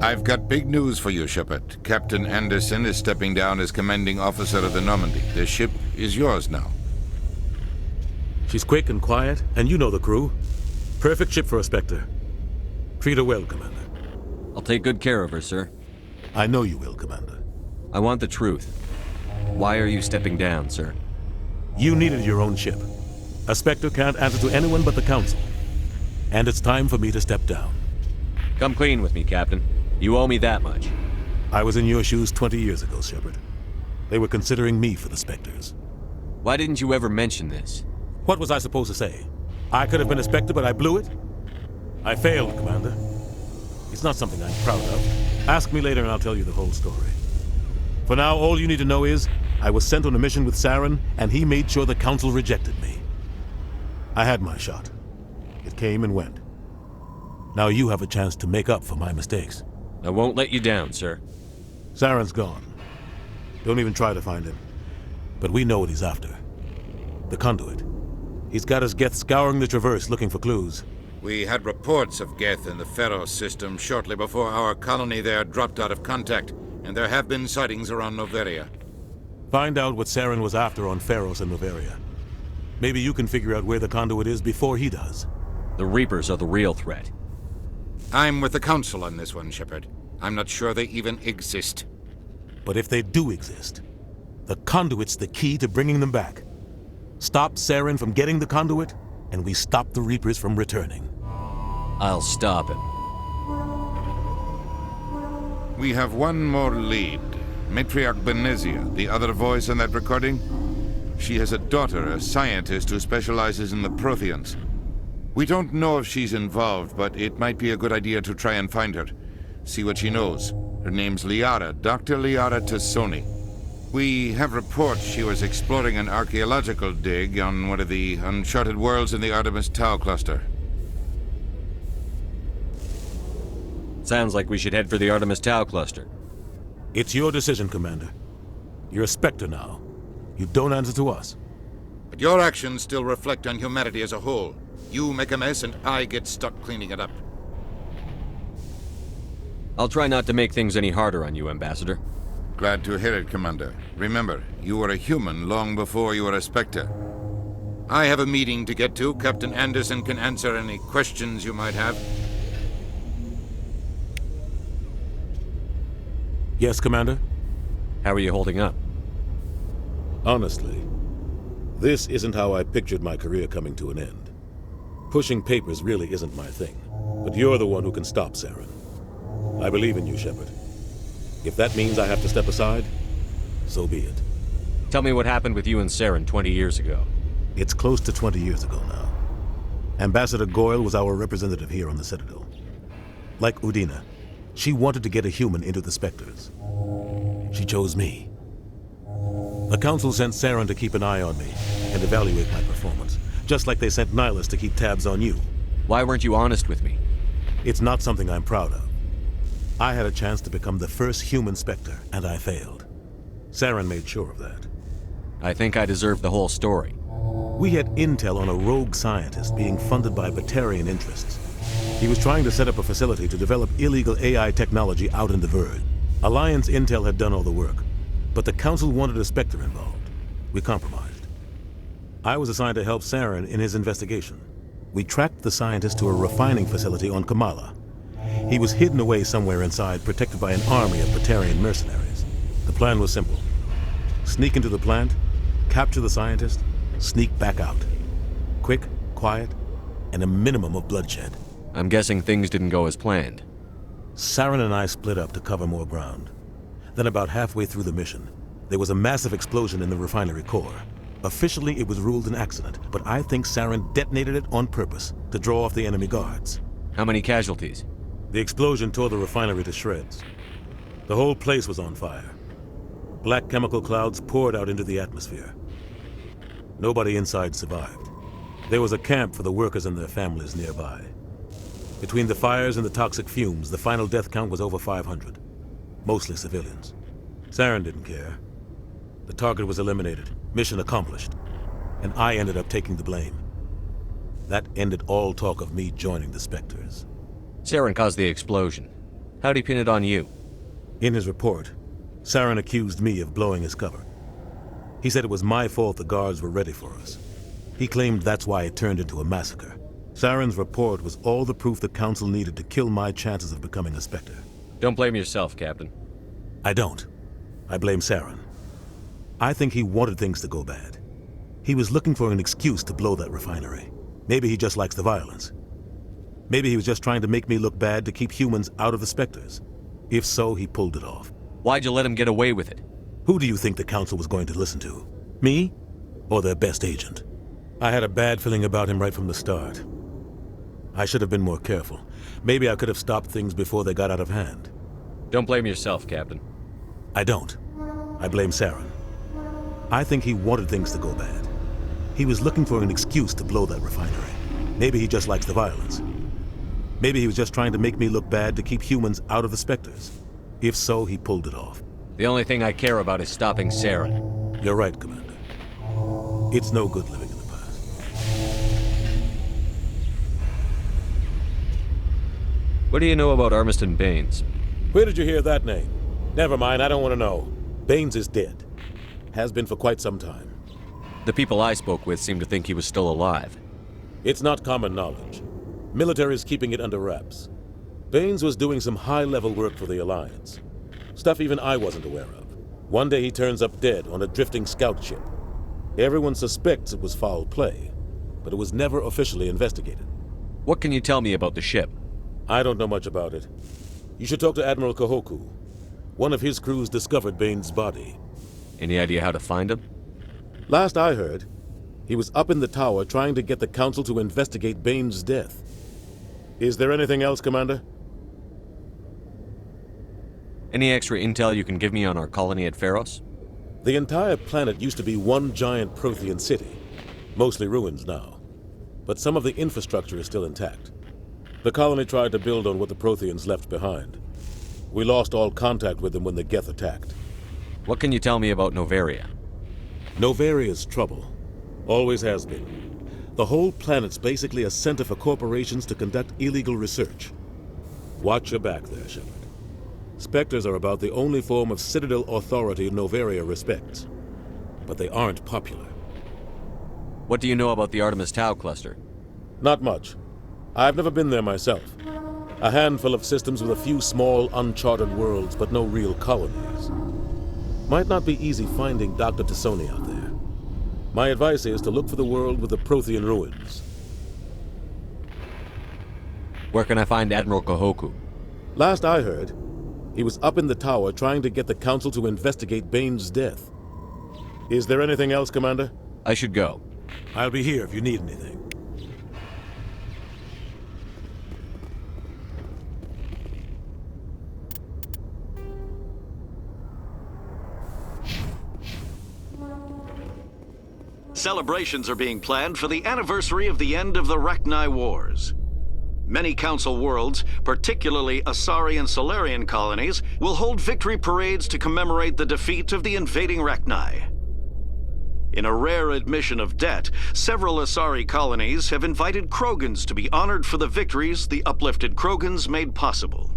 I've got big news for you, Shepard. Captain Anderson is stepping down as commanding officer of the Normandy. The ship is yours now. She's quick and quiet, and you know the crew. Perfect ship for a Spectre. Treat her well, Commander. I'll take good care of her, sir. I know you will, Commander. I want the truth. Why are you stepping down, sir? You needed your own ship. A Spectre can't answer to anyone but the Council. And it's time for me to step down. Come clean with me, Captain. You owe me that much. I was in your shoes 20 years ago, Shepard. They were considering me for the Spectres. Why didn't you ever mention this? What was I supposed to say? I could have been a Spectre, but I blew it? I failed, Commander. It's not something I'm proud of. Ask me later and I'll tell you the whole story. For now, all you need to know is, I was sent on a mission with Saren, and he made sure the Council rejected me. I had my shot. It came and went. Now you have a chance to make up for my mistakes. I won't let you down, sir. Saren's gone. Don't even try to find him. But we know what he's after. The conduit. He's got his Geth scouring the Traverse looking for clues. We had reports of Geth in the Pharos system shortly before our colony there dropped out of contact, and there have been sightings around Noveria. Find out what Saren was after on Pharos and Noveria. Maybe you can figure out where the conduit is before he does. The Reapers are the real threat. I'm with the Council on this one, Shepard. I'm not sure they even exist. But if they do exist, the conduit's the key to bringing them back. Stop Saren from getting the conduit, and we stop the Reapers from returning. I'll stop him. We have one more lead. Matriarch Benezia, the other voice in that recording. She has a daughter, a scientist who specializes in the Protheans. We don't know if she's involved, but it might be a good idea to try and find her. See what she knows. Her name's Liara, Dr. Liara Tassoni. We have reports she was exploring an archaeological dig on one of the uncharted worlds in the Artemis Tau cluster. Sounds like we should head for the Artemis Tau cluster. It's your decision, Commander. You're a Spectre now. You don't answer to us. But your actions still reflect on humanity as a whole. You make a mess and I get stuck cleaning it up. I'll try not to make things any harder on you, Ambassador. Glad to hear it, Commander. Remember, you were a human long before you were a Spectre. I have a meeting to get to. Captain Anderson can answer any questions you might have. Yes, Commander? How are you holding up? Honestly, this isn't how I pictured my career coming to an end. Pushing papers really isn't my thing, but you're the one who can stop Saren. I believe in you, Shepard. If that means I have to step aside, so be it. Tell me what happened with you and Saren 20 years ago. It's close to 20 years ago now. Ambassador Goyle was our representative here on the Citadel. Like Udina, she wanted to get a human into the Spectres. She chose me. The Council sent Saren to keep an eye on me and evaluate my performance, just like they sent Nihilus to keep tabs on you. Why weren't you honest with me? It's not something I'm proud of. I had a chance to become the first human Spectre, and I failed. Saren made sure of that. I think I deserve the whole story. We had intel on a rogue scientist being funded by Batarian interests. He was trying to set up a facility to develop illegal AI technology out in the Verge. Alliance intel had done all the work, but the Council wanted a Spectre involved. We compromised. I was assigned to help Saren in his investigation. We tracked the scientist to a refining facility on Kamala. He was hidden away somewhere inside, protected by an army of Batarian mercenaries. The plan was simple. Sneak into the plant, capture the scientist, sneak back out. Quick, quiet, and a minimum of bloodshed. I'm guessing things didn't go as planned. Saren and I split up to cover more ground. Then about halfway through the mission, there was a massive explosion in the refinery core. Officially, it was ruled an accident, but I think Saren detonated it on purpose to draw off the enemy guards. How many casualties? The explosion tore the refinery to shreds. The whole place was on fire. Black chemical clouds poured out into the atmosphere. Nobody inside survived. There was a camp for the workers and their families nearby. Between the fires and the toxic fumes, the final death count was over 500. Mostly civilians. Saren didn't care. The target was eliminated, mission accomplished, and I ended up taking the blame. That ended all talk of me joining the Spectres. Saren caused the explosion. How'd he pin it on you? In his report, Saren accused me of blowing his cover. He said it was my fault the guards were ready for us. He claimed that's why it turned into a massacre. Saren's report was all the proof the Council needed to kill my chances of becoming a Spectre. Don't blame yourself, Captain. I don't. I blame Saren. I think he wanted things to go bad. He was looking for an excuse to blow that refinery. Maybe he just likes the violence. Maybe he was just trying to make me look bad to keep humans out of the Spectres. If so, he pulled it off. Why'd you let him get away with it? Who do you think the Council was going to listen to? Me? Or their best agent? I had a bad feeling about him right from the start. I should have been more careful. Maybe I could have stopped things before they got out of hand. Don't blame yourself, Captain. I don't. I blame Saren. I think he wanted things to go bad. He was looking for an excuse to blow that refinery. Maybe he just likes the violence. Maybe he was just trying to make me look bad to keep humans out of the Spectres. If so, he pulled it off. The only thing I care about is stopping Saren. You're right, Commander. It's no good living in the past. What do you know about Armiston Baines? Where did you hear that name? Never mind, I don't want to know. Baines is dead. Has been for quite some time. The people I spoke with seem to think he was still alive. It's not common knowledge. Military is keeping it under wraps. Baines was doing some high-level work for the Alliance. Stuff even I wasn't aware of. One day he turns up dead on a drifting scout ship. Everyone suspects it was foul play, but it was never officially investigated. What can you tell me about the ship? I don't know much about it. You should talk to Admiral Kahoku. One of his crews discovered Baines' body. Any idea how to find him? Last I heard, he was up in the tower trying to get the Council to investigate Baines' death. Is there anything else, Commander? Any extra intel you can give me on our colony at Pharos? The entire planet used to be one giant Prothean city, mostly ruins now. But some of the infrastructure is still intact. The colony tried to build on what the Protheans left behind. We lost all contact with them when the Geth attacked. What can you tell me about Novaria? Novaria's trouble. Always has been. The whole planet's basically a center for corporations to conduct illegal research. Watch your back there, Shepard. Spectres are about the only form of Citadel authority Novaria respects. But they aren't popular. What do you know about the Artemis Tau cluster? Not much. I've never been there myself. A handful of systems with a few small, uncharted worlds, but no real colonies. Might not be easy finding Dr. Tassoni out there. My advice is to look for the world with the Prothean ruins. Where can I find Admiral Kahoku? Last I heard, he was up in the tower trying to get the Council to investigate Baines' death. Is there anything else, Commander? I should go. I'll be here if you need anything. Celebrations are being planned for the anniversary of the end of the Rachni Wars. Many Council worlds, particularly Asari and Solarian colonies, will hold victory parades to commemorate the defeat of the invading Rachni. In a rare admission of debt, several Asari colonies have invited Krogans to be honored for the victories the uplifted Krogans made possible.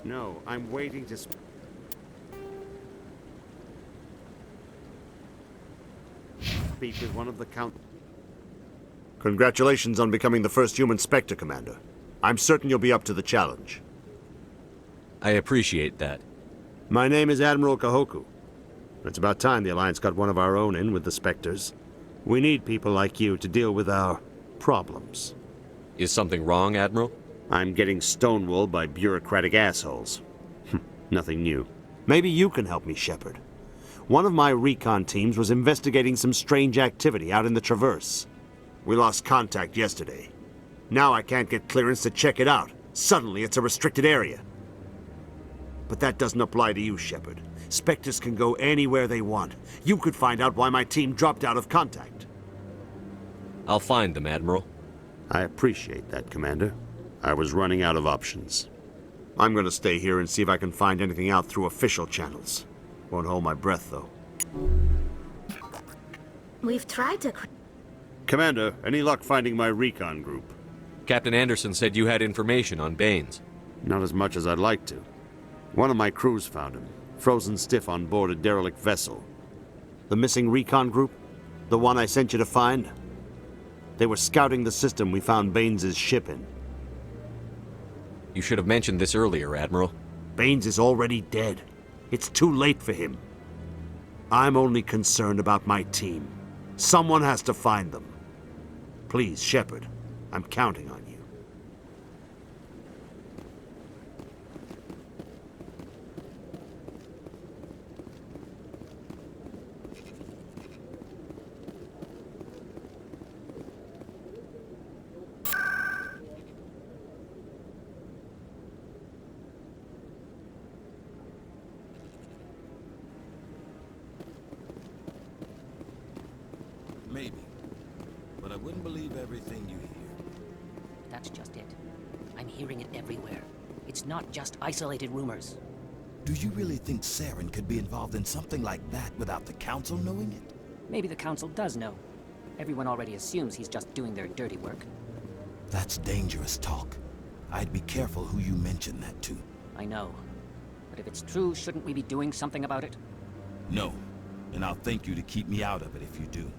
No, I'm waiting to speak with one of the count. Congratulations on becoming the first human Spectre, Commander. I'm certain you'll be up to the challenge. I appreciate that. My name is Admiral Kahoku. It's about time the Alliance got one of our own in with the Spectres. We need people like you to deal with our problems. Is something wrong, Admiral? I'm getting stonewalled by bureaucratic assholes. Nothing new. Maybe you can help me, Shepard. One of my recon teams was investigating some strange activity out in the Traverse. We lost contact yesterday. Now I can't get clearance to check it out. Suddenly it's a restricted area. But that doesn't apply to you, Shepard. Spectres can go anywhere they want. You could find out why my team dropped out of contact. I'll find them, Admiral. I appreciate that, Commander. I was running out of options. I'm gonna stay here and see if I can find anything out through official channels. Won't hold my breath, though. We've tried to... Commander, any luck finding my recon group? Captain Anderson said you had information on Baines. Not as much as I'd like to. One of my crews found him, frozen stiff on board a derelict vessel. The missing recon group? The one I sent you to find? They were scouting the system we found Baines' ship in. You should have mentioned this earlier, Admiral. Baines is already dead. It's too late for him. I'm only concerned about my team. Someone has to find them. Please, Shepard, I'm counting on you. Maybe. But I wouldn't believe everything you hear. That's just it. I'm hearing it everywhere. It's not just isolated rumors. Do you really think Saren could be involved in something like that without the Council knowing it? Maybe the Council does know. Everyone already assumes he's just doing their dirty work. That's dangerous talk. I'd be careful who you mention that to. I know. But if it's true, shouldn't we be doing something about it? No. And I'll thank you to keep me out of it if you do.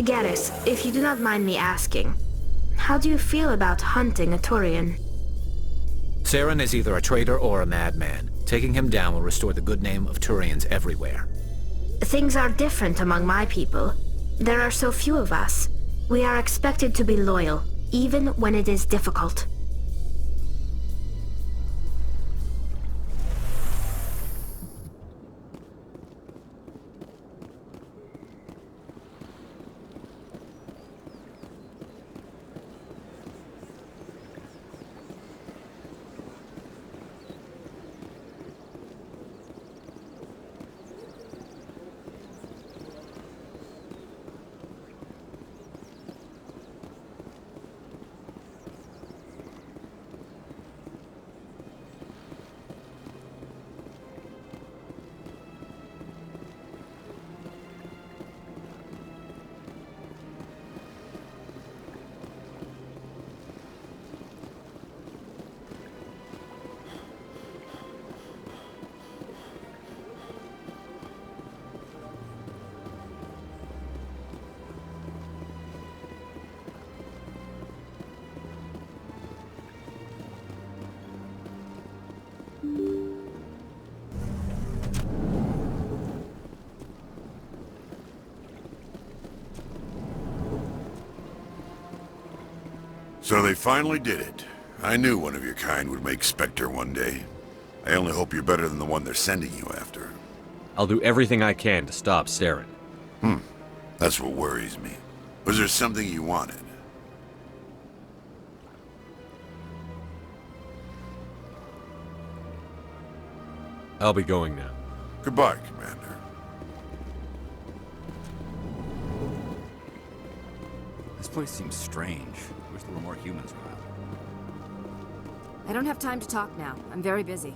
Garrus, if you do not mind me asking, how do you feel about hunting a Turian? Saren is either a traitor or a madman. Taking him down will restore the good name of Turians everywhere. Things are different among my people. There are so few of us. We are expected to be loyal, even when it is difficult. So they finally did it. I knew one of your kind would make Spectre one day. I only hope you're better than the one they're sending you after. I'll do everything I can to stop Saren. That's what worries me. Was there something you wanted? I'll be going now. Goodbye, Commander. This place seems strange. Wish there were more humans around. I don't have time to talk now. I'm very busy.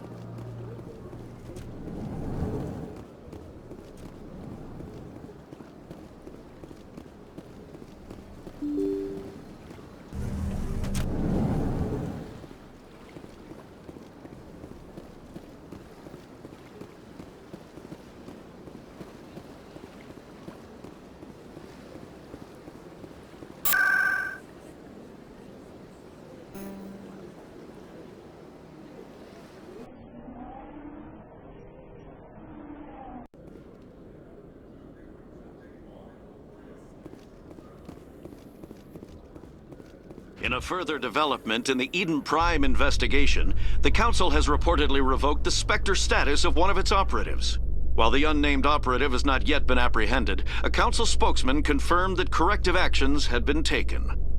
In a further development in the Eden Prime investigation, the Council has reportedly revoked the Spectre status of one of its operatives. While the unnamed operative has not yet been apprehended, a Council spokesman confirmed that corrective actions had been taken.